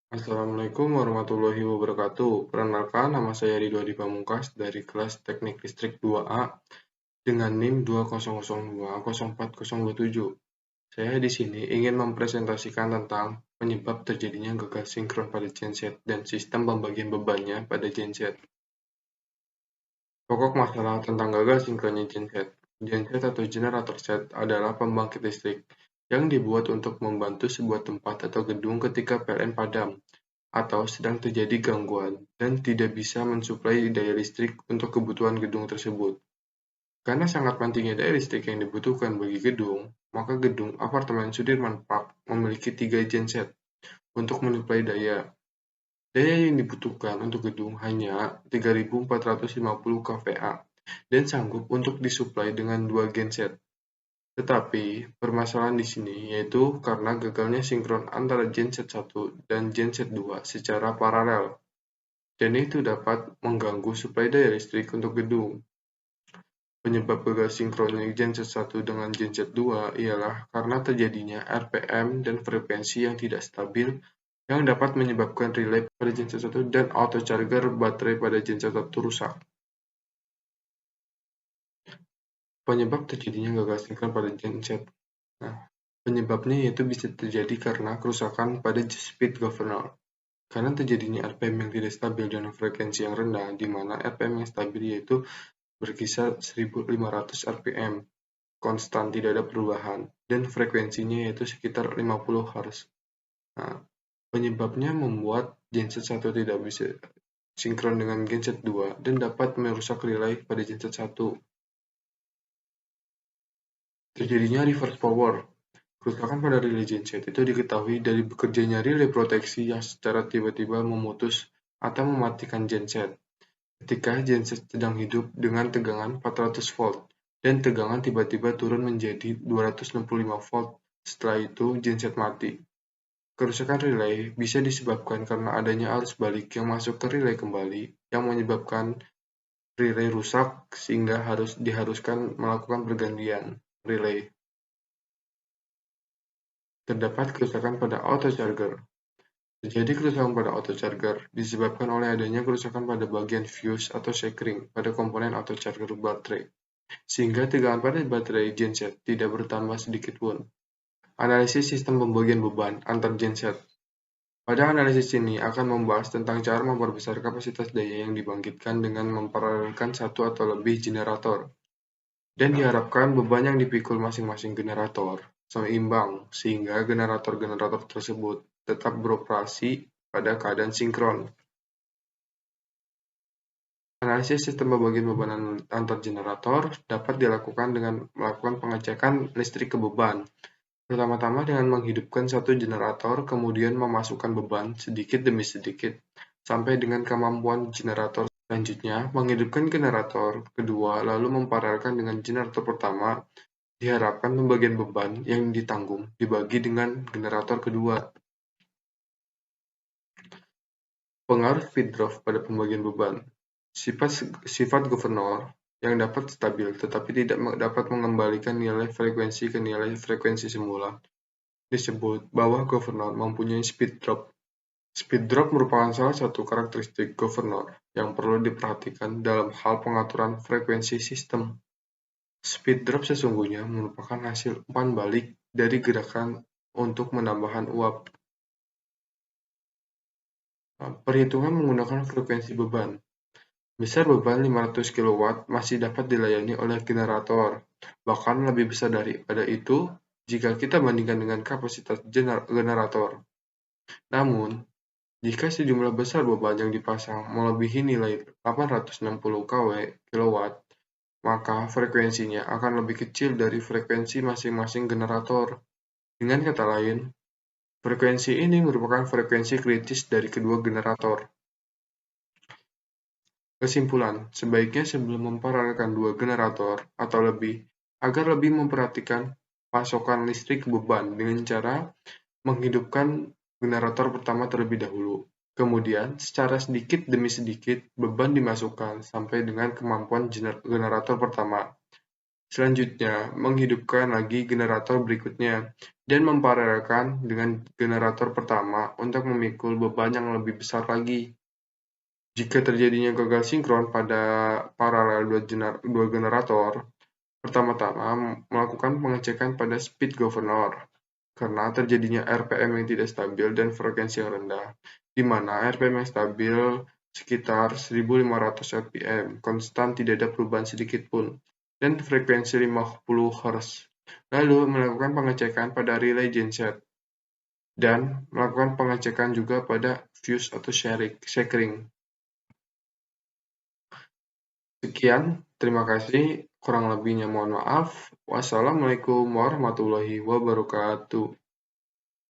Assalamualaikum warahmatullahi wabarakatuh. Perkenalkan, nama saya Ridho Adi Pamungkas dari kelas Teknik Listrik 2A dengan NIM 20020404027. Saya di sini ingin mempresentasikan tentang penyebab terjadinya gagal sinkron pada genset dan sistem pembagian bebannya pada genset. Pokok masalah tentang gagal sinkronnya genset. Genset atau generator set adalah pembangkit listrik yang dibuat untuk membantu sebuah tempat atau gedung ketika PLN padam atau sedang terjadi gangguan dan tidak bisa mensuplai daya listrik untuk kebutuhan gedung tersebut. Karena sangat pentingnya daya listrik yang dibutuhkan bagi gedung, maka gedung apartemen Sudirman Park memiliki 3 genset untuk menyuplai daya. Daya yang dibutuhkan untuk gedung hanya 3.450 kVA dan sanggup untuk disuplai dengan 2 genset. Tetapi, permasalahan di sini yaitu karena gagalnya sinkron antara genset 1 dan genset 2 secara paralel, dan itu dapat mengganggu suplai daya listrik untuk gedung. Penyebab gagal sinkronnya genset 1 dengan genset 2 ialah karena terjadinya RPM dan frekuensi yang tidak stabil yang dapat menyebabkan relay pada genset 1 dan auto charger baterai pada genset 1 rusak. Penyebab terjadinya gagal sinkron pada genset. Nah, penyebabnya yaitu bisa terjadi karena kerusakan pada speed governor. Karena terjadinya RPM yang tidak stabil dan frekuensi yang rendah, di mana RPM yang stabil yaitu berkisar 1500 rpm, konstan tidak ada perubahan, dan frekuensinya yaitu sekitar 50 Hz. Nah, penyebabnya membuat genset 1 tidak bisa sinkron dengan genset 2 dan dapat merusak relay pada genset 1. Terjadinya reverse power. Kerusakan pada relay genset itu diketahui dari bekerjanya relay proteksi yang secara tiba-tiba memutus atau mematikan genset ketika genset sedang hidup dengan tegangan 400 volt dan tegangan tiba-tiba turun menjadi 265 volt. Setelah itu, genset mati. Kerusakan relay bisa disebabkan karena adanya arus balik yang masuk ke relay kembali yang menyebabkan relay rusak sehingga diharuskan melakukan pergantian relay. Terdapat kerusakan pada auto charger. Terjadi kerusakan pada auto charger disebabkan oleh adanya kerusakan pada bagian fuse atau sekring pada komponen auto charger baterai, sehingga tegangan pada baterai genset tidak bertambah sedikit pun. Analisis sistem pembagian beban antar genset. Pada analisis ini akan membahas tentang cara memperbesar kapasitas daya yang dibangkitkan dengan memparalelkan satu atau lebih generator, dan diharapkan beban yang dipikul masing-masing generator seimbang sehingga generator-generator tersebut tetap beroperasi pada keadaan sinkron. Analisis sistem pembagian beban antar generator dapat dilakukan dengan melakukan pengecekan listrik ke beban. Pertama-tama dengan menghidupkan satu generator, kemudian memasukkan beban sedikit demi sedikit sampai dengan kemampuan generator. Selanjutnya, menghidupkan generator kedua lalu memparalelkan dengan generator pertama. Diharapkan pembagian beban yang ditanggung dibagi dengan generator kedua. Pengaruh speed drop pada pembagian beban. Sifat governor yang dapat stabil tetapi tidak dapat mengembalikan nilai frekuensi ke nilai frekuensi semula disebut bahwa governor mempunyai speed drop. Speed drop merupakan salah satu karakteristik governor yang perlu diperhatikan dalam hal pengaturan frekuensi sistem. Speed drop sesungguhnya merupakan hasil umpan balik dari gerakan untuk menambahkan uap. Perhitungan menggunakan frekuensi beban. Besar beban 500 kW masih dapat dilayani oleh generator, bahkan lebih besar daripada itu jika kita bandingkan dengan kapasitas generator. Namun, jika sejumlah besar beban yang dipasang melebihi nilai 860 kW, maka frekuensinya akan lebih kecil dari frekuensi masing-masing generator. Dengan kata lain, frekuensi ini merupakan frekuensi kritis dari kedua generator. Kesimpulan, sebaiknya sebelum memparalelkan dua generator atau lebih, agar lebih memperhatikan pasokan listrik ke beban dengan cara menghidupkan generator pertama terlebih dahulu. Kemudian, secara sedikit demi sedikit, beban dimasukkan sampai dengan kemampuan generator pertama. Selanjutnya, menghidupkan lagi generator berikutnya dan memparalelkan dengan generator pertama untuk memikul beban yang lebih besar lagi. Jika terjadinya gagal sinkron pada paralel dua generator, pertama-tama melakukan pengecekan pada speed governor, karena terjadinya RPM yang tidak stabil dan frekuensi yang rendah, di mana RPM yang stabil sekitar 1500 rpm, konstan tidak ada perubahan sedikit pun, dan frekuensi 50 Hz. Lalu melakukan pengecekan pada relay genset, dan melakukan pengecekan juga pada fuse atau shakering. Sekian, terima kasih. Kurang lebihnya mohon maaf. Wassalamualaikum warahmatullahi wabarakatuh.